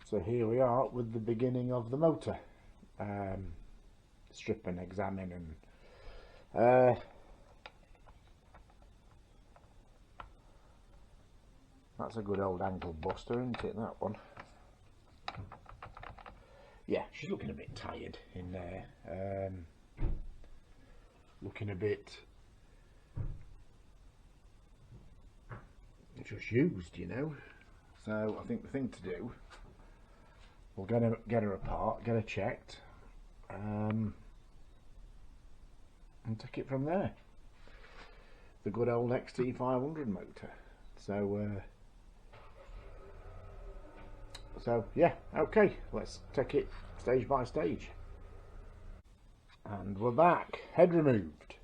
So here we are with the beginning of the motor. Strip and examine, and that's a good old ankle buster, isn't it, that one? Yeah, she's looking a bit tired in there, looking a bit just used, you know. So I think the thing to do, we'll get her apart, get her checked, and take it from there. The good old XT500 motor. So yeah, okay, let's take it stage by stage. And we're back. Head removed.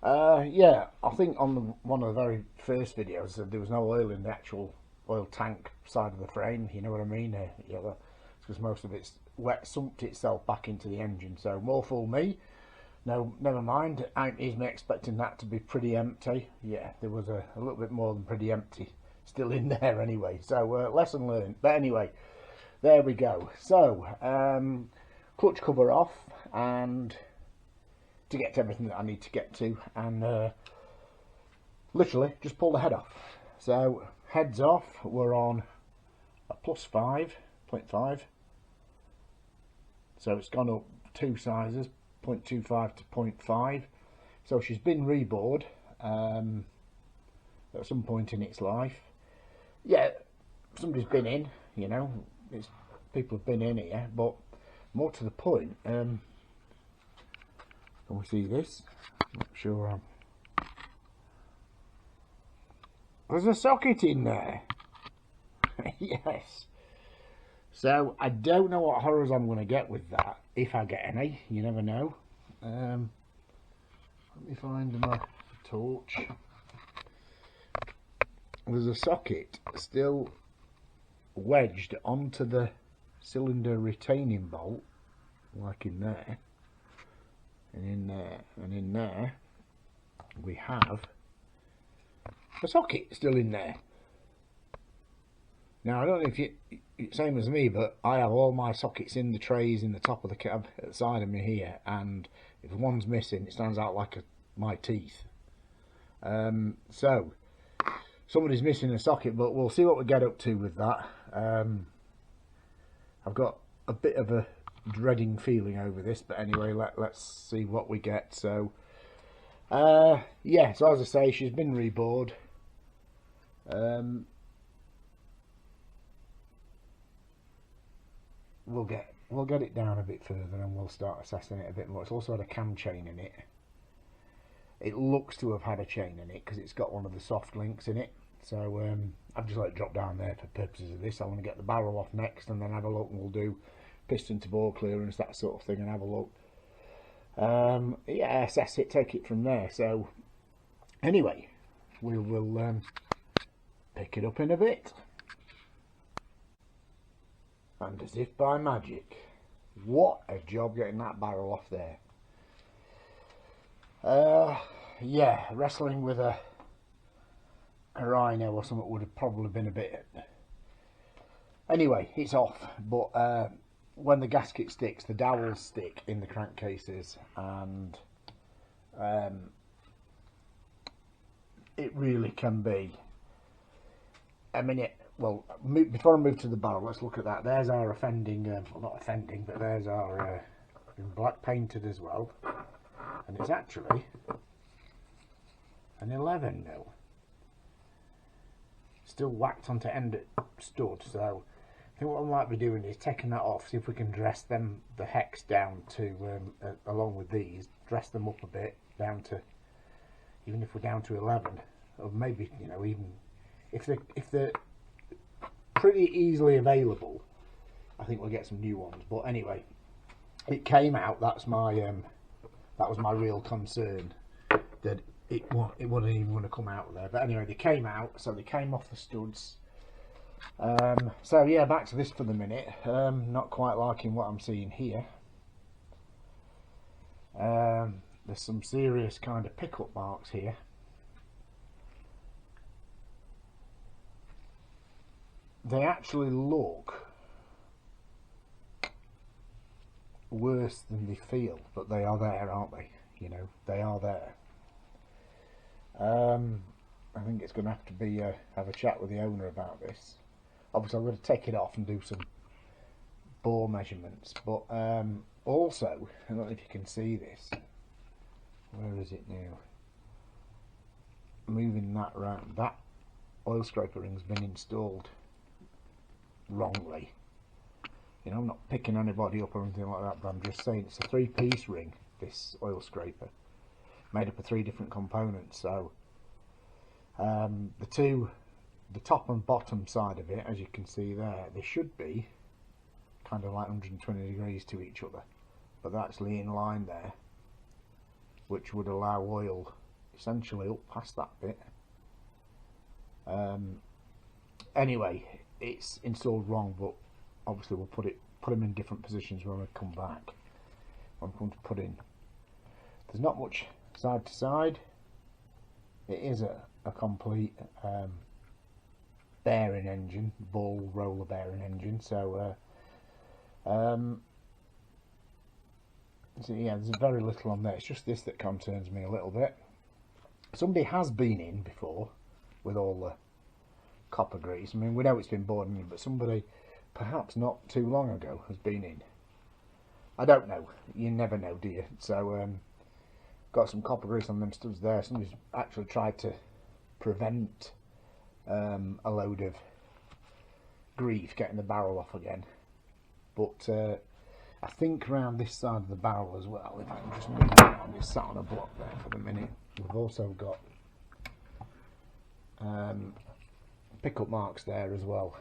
Yeah, I think on one of the very first videos there was no oil in the actual oil tank side of the frame, you know what I mean? Yeah, it's because most of it's wet sumped itself back into the engine, so more fool me. No, never mind. I ain't expecting that to be pretty empty. Yeah, there was a little bit more than pretty empty still in there anyway, so lesson learned. But anyway, there we go. So clutch cover off, and to get to everything that I need to get to, and literally just pull the head off. So heads off, we're on a plus 5.5, so it's gone up 2 sizes, 0.25 to 0.5. so she's been rebored at some point in its life. Yeah, somebody's been in, you know, people have been in here, but more to the point, can we see this? Not sure. There's a socket in there. Yes. So I don't know what horrors I'm going to get with that, if I get any. You never know. Let me find my torch. There's a socket still wedged onto the cylinder retaining bolt, like in there, and in there, and in there we have a socket still in there. Now I don't know if you, same as me, but I have all my sockets in the trays in the top of the cab at the side of me here, and if one's missing it stands out like my teeth. So somebody's missing a socket, but we'll see what we get up to with that. I've got a bit of a dreading feeling over this, but anyway, let's see what we get. So yeah, so as I say, she's been rebored. We'll get it down a bit further and we'll start assessing it a bit more. It's also had a cam chain in it. It looks to have had a chain in it because it's got one of the soft links in it. So I've just let it drop down there for purposes of this. I want to get the barrel off next and then have a look, and we'll do piston to bore clearance, that sort of thing, and have a look. Yeah, assess it, take it from there. So anyway, we will pick it up in a bit. And as if by magic, what a job getting that barrel off there. Yeah, wrestling with a rhino or something would have probably been a bit. Anyway, it's off, but when the gasket sticks, the dowels stick in the crankcases, and it really can be. I mean, well, before I move to the barrel, let's look at that. There's our offending, well, not offending, but there's our been black painted as well, and it's actually an 11 mil. Still whacked onto end stud, so I think what I might be doing is taking that off, see if we can dress them, the hex down to, along with these, dress them up a bit, down to, even if we're down to 11, or maybe, you know, even if they're pretty easily available, I think we'll get some new ones. But anyway, it came out. That's my that was my real concern, that it wouldn't even want to come out there. But anyway, they came out, so they came off the studs. So yeah, back to this for the minute. Not quite liking what I'm seeing here. There's some serious kind of pickup marks here. They actually look worse than they feel, but they are there, aren't they? You know, they are there. I think it's going to have to be have a chat with the owner about this. Obviously I'm going to take it off and do some bore measurements, but also, I don't know if you can see this, where is it now, moving that round, that oil scraper ring's been installed wrongly. You know, I'm not picking anybody up or anything like that, but I'm just saying it's a 3-piece ring, this oil scraper, made up of 3 different components. So the top and bottom side of it, as you can see there, they should be kind of like 120 degrees to each other, but they're actually in line there, which would allow oil essentially up past that bit. Anyway, it's installed wrong, but obviously we'll put them in different positions when we come back. I'm going to put in. There's not much side to side. It is a complete bearing engine, ball roller bearing engine. So, so yeah, there's very little on there. It's just this that concerns me a little bit. Somebody has been in before with all the copper grease. I mean, we know it's been bored in, but somebody perhaps not too long ago has been in. I don't know. You never know, do you? So, got some copper grease on them studs there. Somebody's actually tried to prevent a load of grief getting the barrel off again. But I think around this side of the barrel as well, if I can just move that on, it's sat on a block there for the minute. We've also got pickup marks there as well.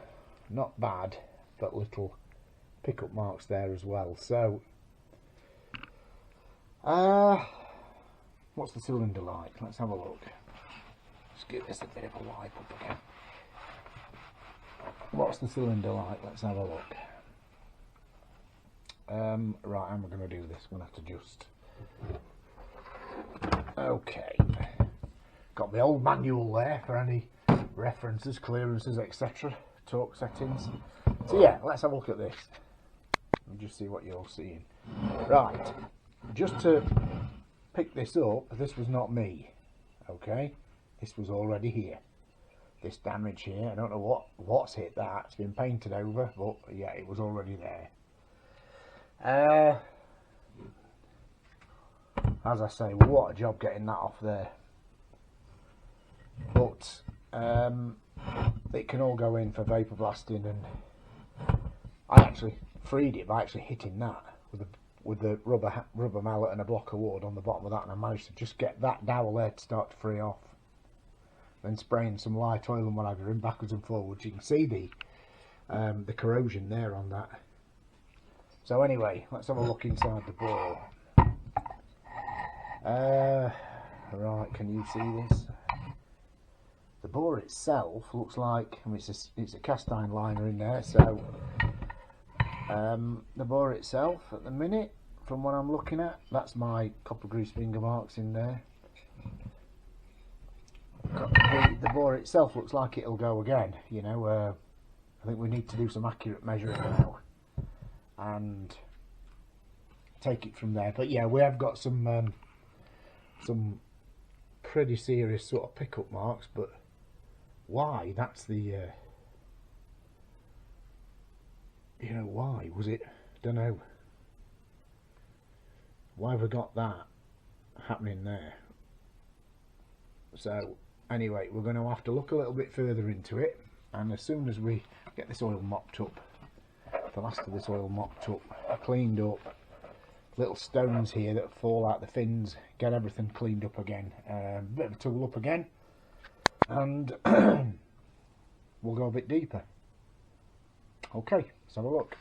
Not bad, but little pickup marks there as well. So, what's the cylinder like? Let's have a look. Let's give this a bit of a wipe up again. What's the cylinder like? Let's have a look. Right, how am I going to do this? I'm going to have to just. Okay. Got the old manual there for any references, clearances, etc. Torque settings. So yeah, let's have a look at this and just see what you're seeing. Right, just to pick this up, this was not me, okay? This was already here. This damage here, I don't know what's hit that. It's been painted over, but yeah, it was already there. As I say, what a job getting that off there. But it can all go in for vapor blasting, and I actually freed it by actually hitting that with the rubber mallet and a block of wood on the bottom of that, and I managed to just get that dowel there to start to free off. Then spraying some light oil and whatever in backwards and forwards. You can see the corrosion there on that. So anyway, let's have a look inside the bore. Right, can you see this? The bore itself looks like, I mean, it's a cast iron liner in there, so the bore itself at the minute, from what I'm looking at, that's my copper grease finger marks in there. The bore itself looks like it'll go again, you know. I think we need to do some accurate measuring now and take it from there. But yeah, we have got some pretty serious sort of pickup marks, but why? That's the you know, why was it? Don't know. Why have we got that happening there? So anyway, we're going to have to look a little bit further into it, and as soon as we get this oil mopped up, the last of this oil mopped up, cleaned up, little stones here that fall out the fins, get everything cleaned up again, bit of a tool up again, and we'll go a bit deeper. Okay, let's have a look.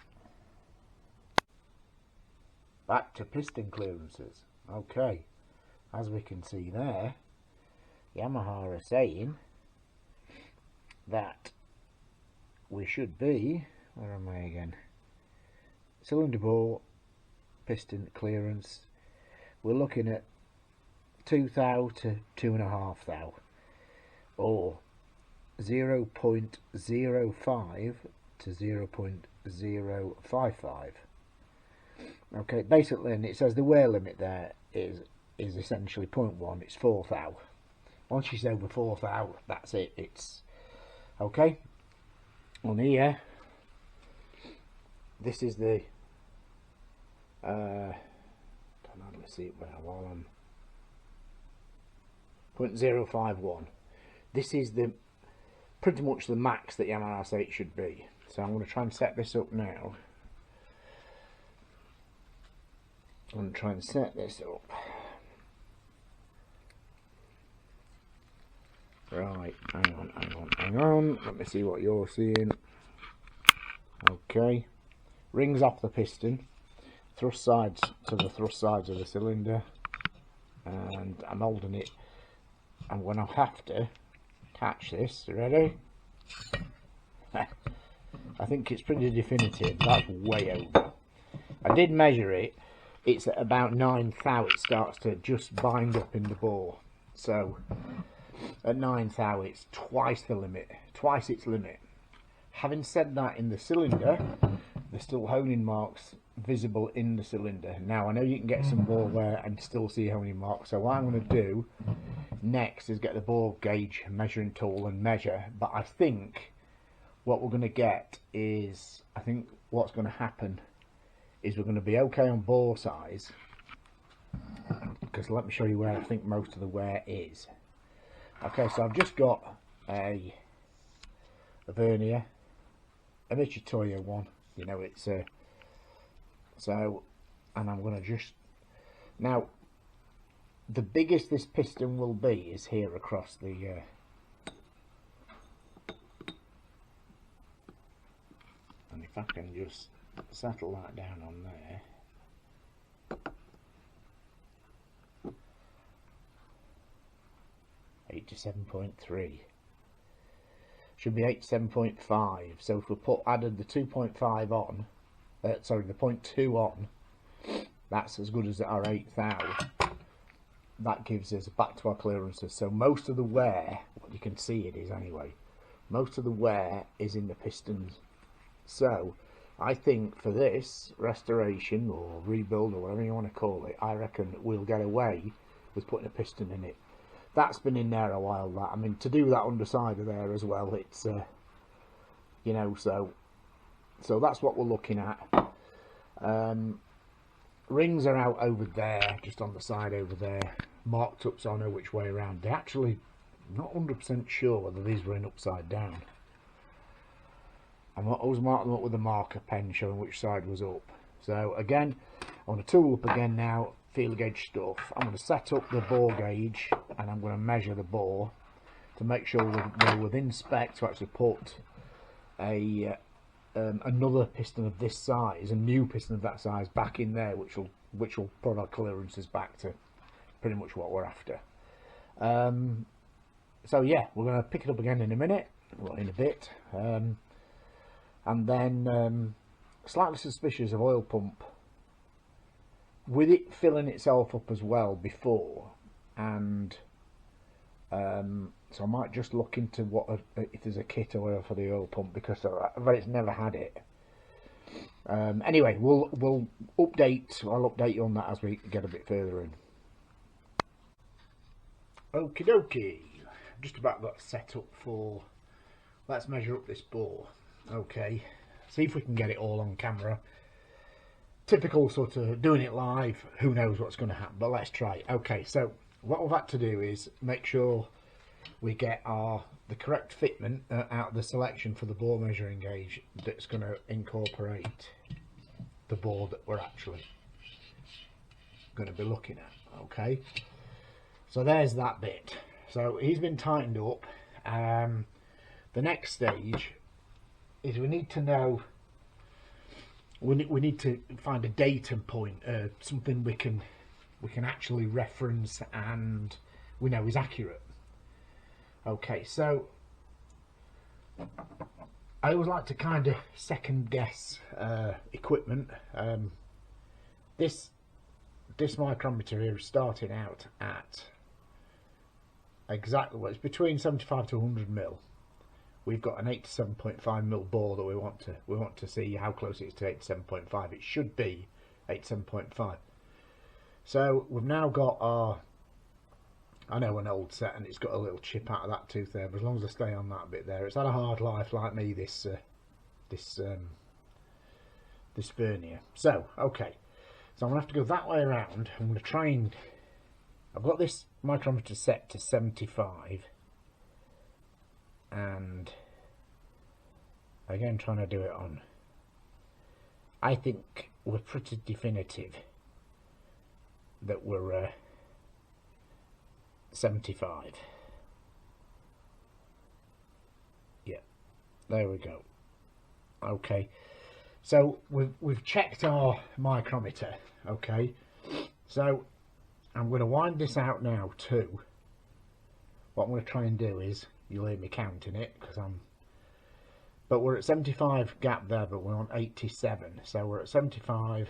Back to piston clearances. Okay, as we can see there, Yamaha are saying that we should be, where am I again? Cylinder bore, piston clearance, we're looking at 2 thou to 2.5 thou, or 0.05 to 0.055. Okay, basically, and it says the wear limit there is essentially 0.1. It's 4 thou. Once she's over 4 thou, that's it. It's okay. On here, this is the don't know, let's see it while I'm 0.051. This is the pretty much the max that Yamaha say it should be. So I'm going to try and set this up now. I'm going to try and set this up. Right, hang on. Let me see what you're seeing. Okay. Rings off the piston. Thrust sides to the thrust sides of the cylinder. And I'm holding it. I'm going to have to catch this. Ready? I think it's pretty definitive. That's way over. I did measure it. It's at about 9 thou it starts to just bind up in the bore. So at 9 thou it's twice the limit, twice its limit. Having said that, in the cylinder there's still honing marks visible in the cylinder. Now I know you can get some bore wear and still see honing marks, so what I'm going to do next is get the bore gauge measuring tool and measure. But I think what we're going to get is, I think what's going to happen is we're going to be okay on bore size, because let me show you where I think most of the wear is. Okay, so I've just got a vernier, a Michitoyo one, you know, it's so, and I'm going to just, now the biggest this piston will be is here across the and if I can just settle that down on there, 87.3, should be 87.5. so if we added the 2.5 on, sorry, the 0.2 on, that's as good as our 8 thou. That gives us back to our clearances. So most of the wear, what you can see it is anyway, most of the wear is in the pistons. So I think for this restoration or rebuild or whatever you want to call it, I reckon we'll get away with putting a piston in it. That's been in there a while, that. I mean, to do that underside of there as well, it's you know, so that's what we're looking at. Rings are out over there, just on the side over there, marked up so I know which way around. They're actually not 100% sure whether these were in upside down. I'm always marking them up with a marker pen showing which side was up. So again, I want to tool up again now, feeler gauge stuff. I'm going to set up the bore gauge and I'm going to measure the bore to make sure we're within spec to actually put a another piston of this size, a new piston of that size, back in there, which will put our clearances back to pretty much what we're after. So yeah, we're going to pick it up again in a minute, well, in a bit. And then slightly suspicious of oil pump, with it filling itself up as well before, and so I might just look into if there's a kit oil for the oil pump, because it's never had it. Anyway, I'll update you on that as we get a bit further in. Okie dokie, just about got set up for, let's measure up this bore. Okay, see if we can get it all on camera. Typical sort of doing it live, who knows what's going to happen, but let's try it. Okay, so what we've had to do is make sure we get the correct fitment out of the selection for the bore measuring gauge that's going to incorporate the bore that we're actually going to be looking at. Okay, so there's that bit. So he's been tightened up. The next stage is we need to know, we need to find a datum point, something we can actually reference and we know is accurate. Okay, so I always like to kind of second guess equipment. This micrometer here is starting out at exactly, well, it's between 75 to 100 mil. We've got an 87.5 mil bore that we want to see how close it is to 87.5. It should be 87.5. So we've now got our, I know, an old set, and it's got a little chip out of that tooth there, but as long as I stay on that bit there, it's had a hard life like me, this vernier. So okay, so I'm gonna have to go that way around. I'm gonna try and, I've got this micrometer set to 75, and again trying to do it on, I think we're pretty definitive that we're 75. Yeah, there we go. Okay, so we've checked our micrometer. Okay, so I'm going to wind this out now too. What I'm going to try and do is, you'll hear me counting it because but we're at 75 gap there, but we're on 87, so we're at 75.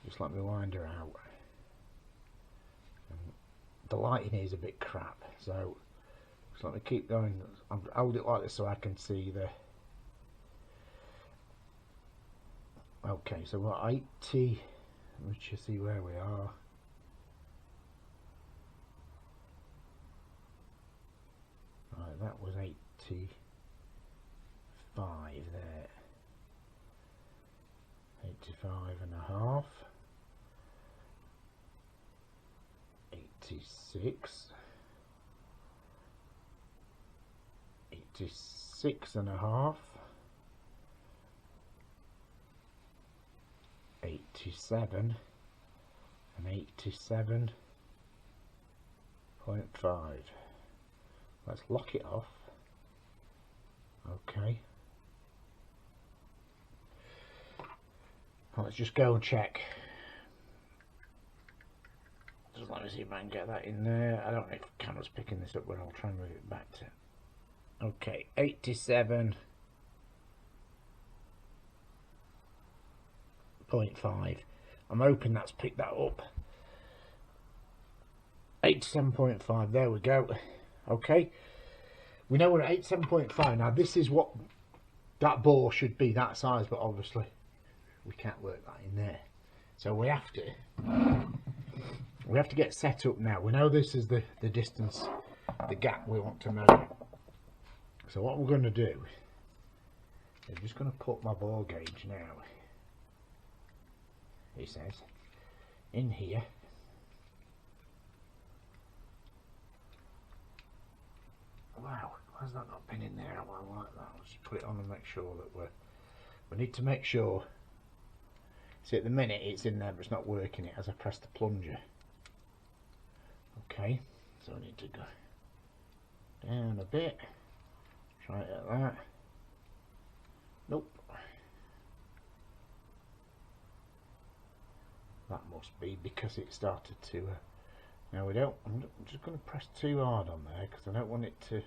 Just let me wind her out. The lighting here is a bit crap, so just let me keep going. I'll hold it like this so I can see the. Okay, so we're 80. Let's just see where we are. Right, that was 85 there. 85 and a half. 86. 86 and a half. 87 and 87.5. Let's lock it off. Okay, let's just go and check. Just let me see if I can get that in there. I don't know if the camera's picking this up, but I'll try and move it back to. Okay, 87.5. I'm hoping that's picked that up. 87.5, there we go. Okay, we know we're at 87.5 now. This is what that bore should be, that size, but obviously we can't work that in there, so we have to get set up now. We know this is the distance, the gap we want to measure. So what we're going to do is just going to put my bore gauge now, he says, in here. Wow, why's that not been in there? I like that. Let's just put it on and make sure that we need to make sure. See, at the minute it's in there, but it's not working it as I press the plunger. Okay, so I need to go down a bit. Try it at that. Nope. That must be because it started to. Now we don't. I'm just going to press too hard on there because I don't want it to.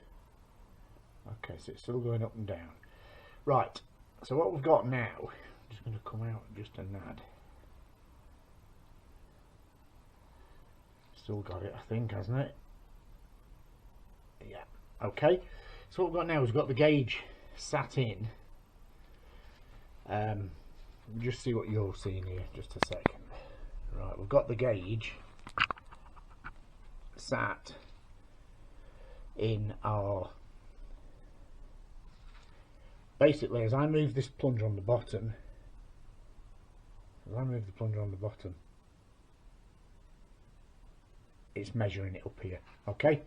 Okay, so it's still going up and down. Right. So what we've got now. I'm just going to come out just a nod. Still got it, I think, hasn't it? Yeah. Okay. So what we've got now is we've got the gauge sat in. Just see what you're seeing here. Just a second. Right. We've got the gauge sat in our. Basically, as I move this plunger on the bottom, it's measuring it up here. Okay,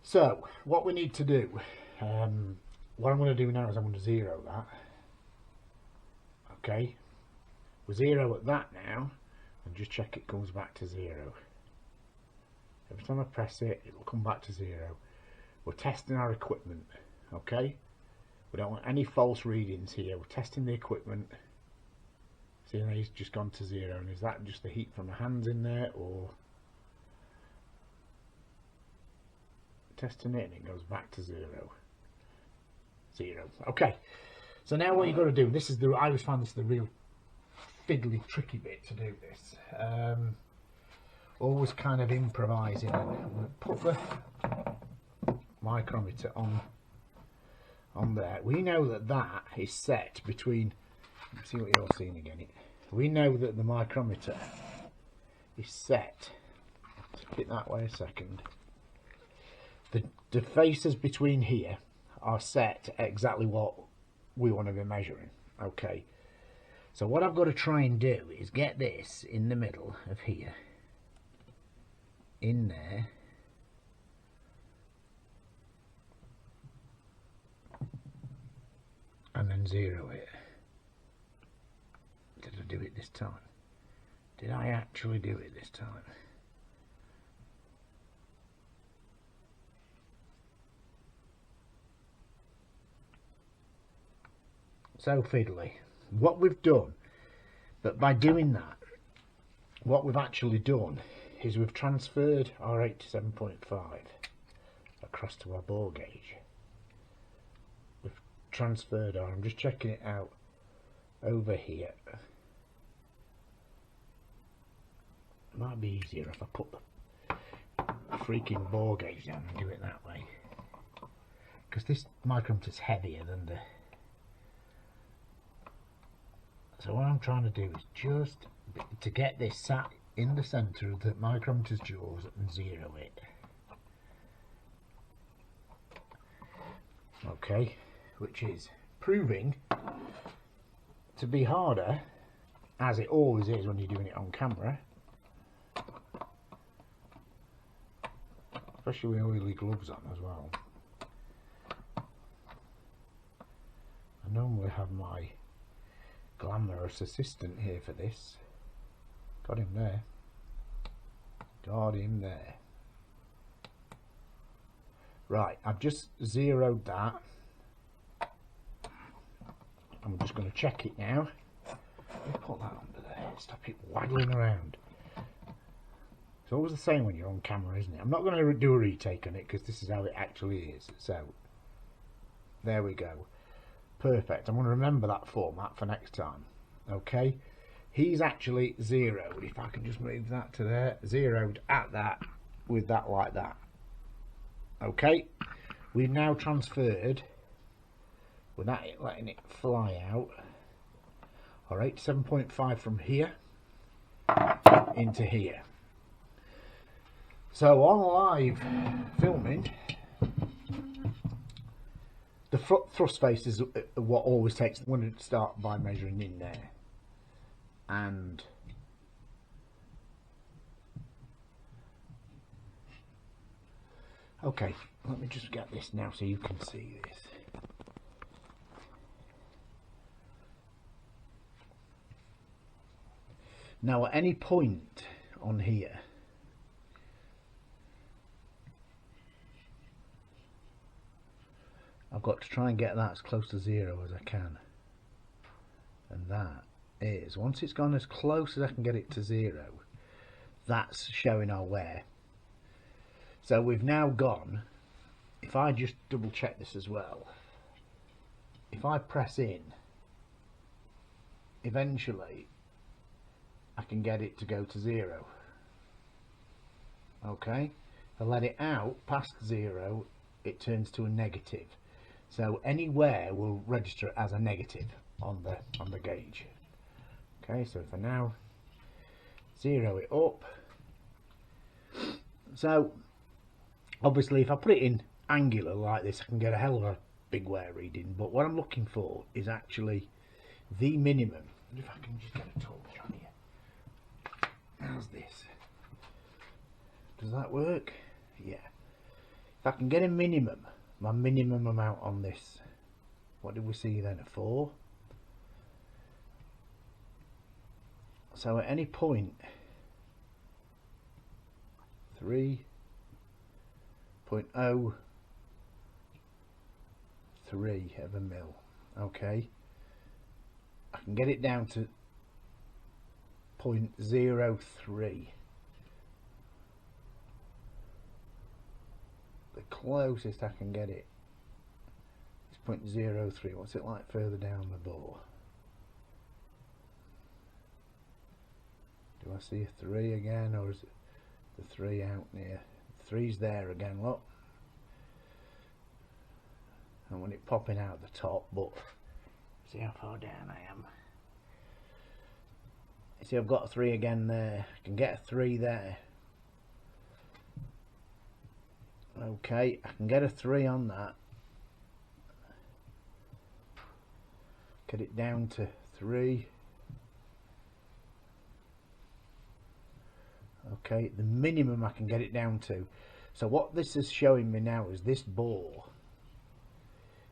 so what we need to do, what I'm going to do now is I'm going to zero that. Okay, we zero at that now, and just check it comes back to zero. Every time I press it, it will come back to zero. We're testing our equipment. Okay, we don't want any false readings here. We're testing the equipment. See, now he's just gone to zero, and is that just the heat from the hands in there, or testing it and it goes back to zero? Okay, so now what you've got to do, this is the, I always find this the real fiddly tricky bit to do this. Always kind of improvising. I'm going to put the micrometer on there. We know that that is set between Let's see what you're seeing again. We know that the micrometer is set. Tip it that way a second. The faces between here are set exactly what we want to be measuring. Okay. So what I've got to try and do is get this in the middle of here, in there, and then zero it. Did I do it this time? Did I actually do it this time? So fiddly. What we've done, but by doing that, what we've actually done is we've transferred our 87.5 across to our bore gauge. We've transferred our, I'm just checking it out over here. It might be easier if I put the freaking bore gauge down and do it that way, because this micrometer's heavier than the. So what I'm trying to do is just to get this sat in the centre of the micrometer's jaws and zero it. Okay, which is proving to be harder, as it always is when you're doing it on camera, especially with oily gloves on as well. I normally have my glamorous assistant here for this. Got him there. Got him there. Right, I've just zeroed that. I'm just going to check it now. Let me put that under there. Stop it waggling around. It's always the same when you're on camera, isn't it? I'm not going to do a retake on it because this is how it actually is. So, there we go. Perfect. I'm going to remember that format for next time. Okay, he's actually zeroed. If I can just move that to there, zeroed at that with that like that. Okay, we've now transferred, without it letting it fly out, our 87.5 from here into here. So on live filming, the thrust face is what always takes. I'm going to start by measuring in there, and okay, let me just get this now so you can see this. Now at any point on here, I've got to try and get that as close to zero as I can, and that is, once it's gone as close as I can get it to zero, that's showing our wear. So we've now gone, if I just double check this as well, if I press in, eventually I can get it to go to zero. Okay, if I let it out past zero, it turns to a negative. So any wear will register as a negative on the gauge. Okay, so if I now zero it up, so obviously if I put it in angular like this, I can get a hell of a big wear reading, but what I'm looking for is actually the minimum. If I can just get a torch on here. How's this? Does that work? Yeah. If I can get a minimum, my minimum amount on this, what did we see then, a 4? So at any point 3.03 of a mil, okay, I can get it down to 0.03. The closest I can get it is 0.03. What's it like further down the bore? Do I see a 3 again, or is it the 3 out near? 3's there again, look. I want it popping out the top, but see how far down I am. See, I've got a 3 again there. I can get a 3 there. Okay, I can get a 3 on that. Get it down to 3. Okay, the minimum I can get it down to. So what this is showing me now is this bore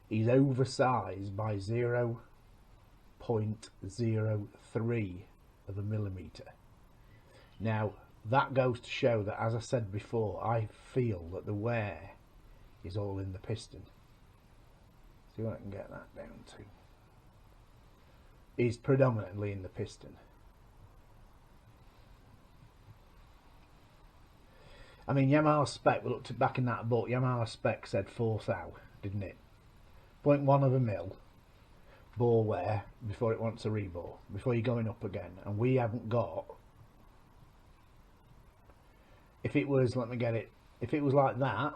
is oversized by 0.03 of a millimeter. Now that goes to show that, as I said before, I feel that the wear is all in the piston. See what I can get that down to. Is predominantly in the piston. I mean, Yamaha spec, we looked back in that book, Yamaha spec said 4 thou, didn't it? 0.1 of a mil bore wear before it wants a rebore, before you're going up again. And we haven't got, if it was, let me get it, if it was like that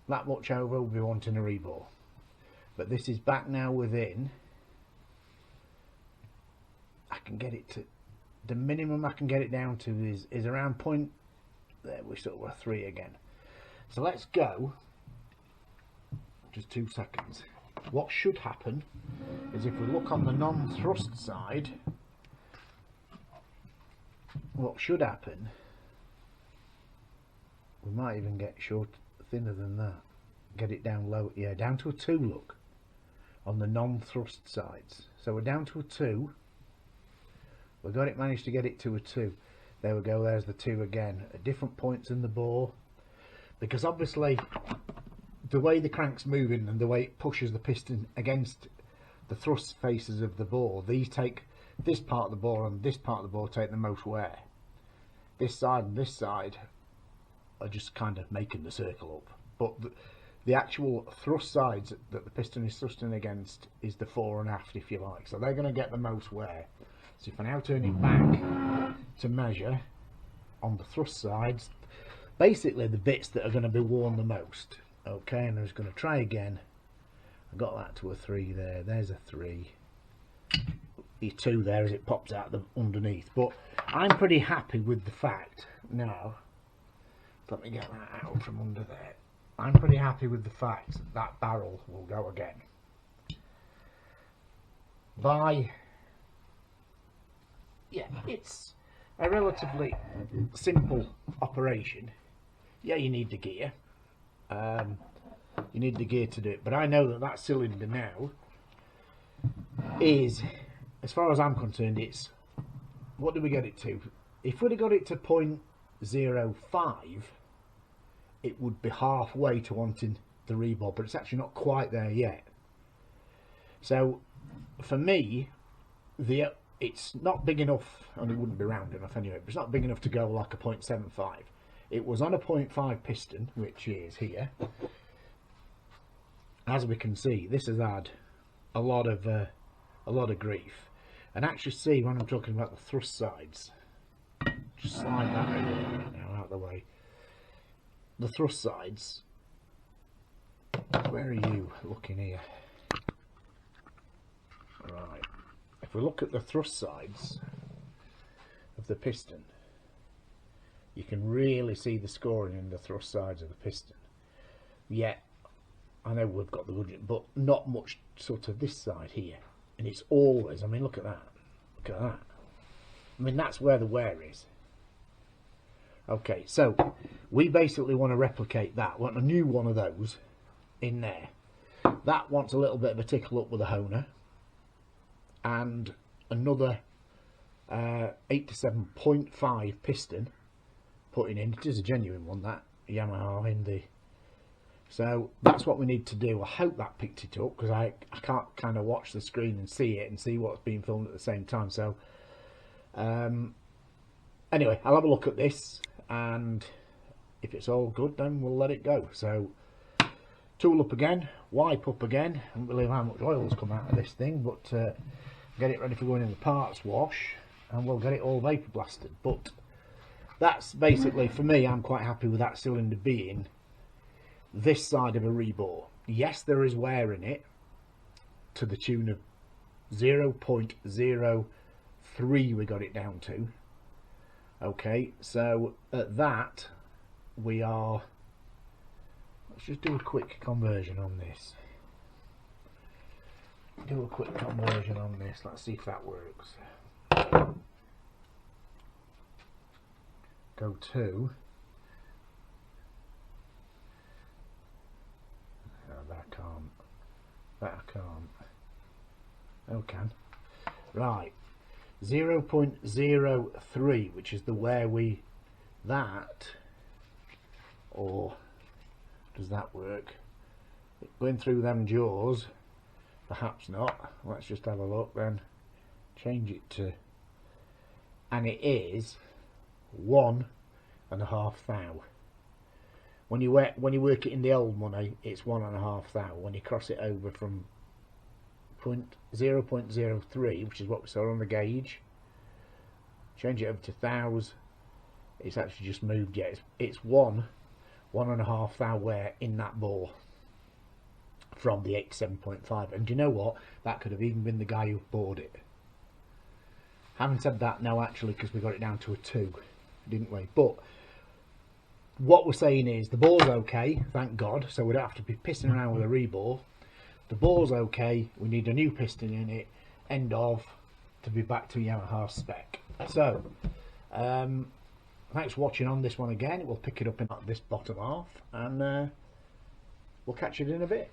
much over, we'll be wanting a rebore. But this is back now within, I can get it to, the minimum I can get it down to is around point, there we sort of 3 again. So let's go, just 2 seconds. What should happen is, if we look on the non-thrust side, what should happen, we might even get thinner than that, get it down low, yeah, down to a 2, look, on the non-thrust sides. So we're down to a 2, we got it, managed to get it to a 2. There we go, there's the 2 again, at different points in the bore, because obviously the way the crank's moving and the way it pushes the piston against the thrust faces of the bore, these take, this part of the bore and this part of the bore take the most wear. This side and this side are just kind of making the circle up, but the actual thrust sides that the piston is thrusting against is the fore and aft, if you like, so they're going to get the most wear. So if I now turn it back to measure on the thrust sides, basically the bits that are going to be worn the most. Okay, and I was going to try again. I got that to a 3 there. There's a 3. The 2 there as it pops out the underneath. But I'm pretty happy with the fact now. Let me get that out from under there. I'm pretty happy with the fact that that barrel will go again. Yeah, it's a relatively simple operation. Yeah, you need the gear. You need the gear to do it, but I know that that cylinder now is, as far as I'm concerned, it's, what did we get it to? If we'd have got it to 0.05, it would be halfway to wanting the rebore, but it's actually not quite there yet. So for me, it's not big enough, and it wouldn't be round enough anyway, but it's not big enough to go like a 0.75. It was on a 0.5 piston, which is here. As we can see, this has had a lot of grief. And actually, see, when I'm talking about the thrust sides, just slide that over now out of the way. The thrust sides, where are you looking here? Right, if we look at the thrust sides of the piston, you can really see the scoring in the thrust sides of the piston. Yet, I know we've got the budget, but not much sort of this side here. And it's always, I mean, look at that. Look at that. I mean, that's where the wear is. Okay, so we basically want to replicate that. We want a new one of those in there. That wants a little bit of a tickle up with a honer. And another 87.5 piston putting in. It is a genuine one, that Yamaha in the, so that's what we need to do. I hope that picked it up, because I can't kind of watch the screen and see it and see what's being filmed at the same time. So anyway, I'll have a look at this, and if it's all good, then we'll let it go. So tool up again, wipe up again. I don't believe how much oil's come out of this thing, but get it ready for going in the parts wash, and we'll get it all vapor blasted. But that's basically, for me, I'm quite happy with that cylinder being this side of a rebore. Yes, there is wear in it to the tune of 0.03 0.03 we got it down to. Okay, so at that we are, let's just do a quick conversion on this. Let's see if that works. Go to, that I can't. Oh, can. Right, 0.03, which is the where we, that, or does that work? Going through them jaws, perhaps not. Let's just have a look then. Change it to, and it is 1.5 thou. When you work it in the old money, it's 1.5 thou. When you cross it over from 0.03, which is what we saw on the gauge, change it over to thous, it's actually just moved. Yet it's 1.5 thou wear in that bore from the 87.5. And do you know what? That could have even been the guy who bored it. Having said that, no, actually, because we got it down to a 2, didn't we? But what we're saying is the bore's okay, thank God, so we don't have to be pissing around with a rebore. The bore's okay, we need a new piston in it, end of, to be back to Yamaha spec. So thanks for watching on this one again. We'll pick it up in this bottom half, and we'll catch it in a bit.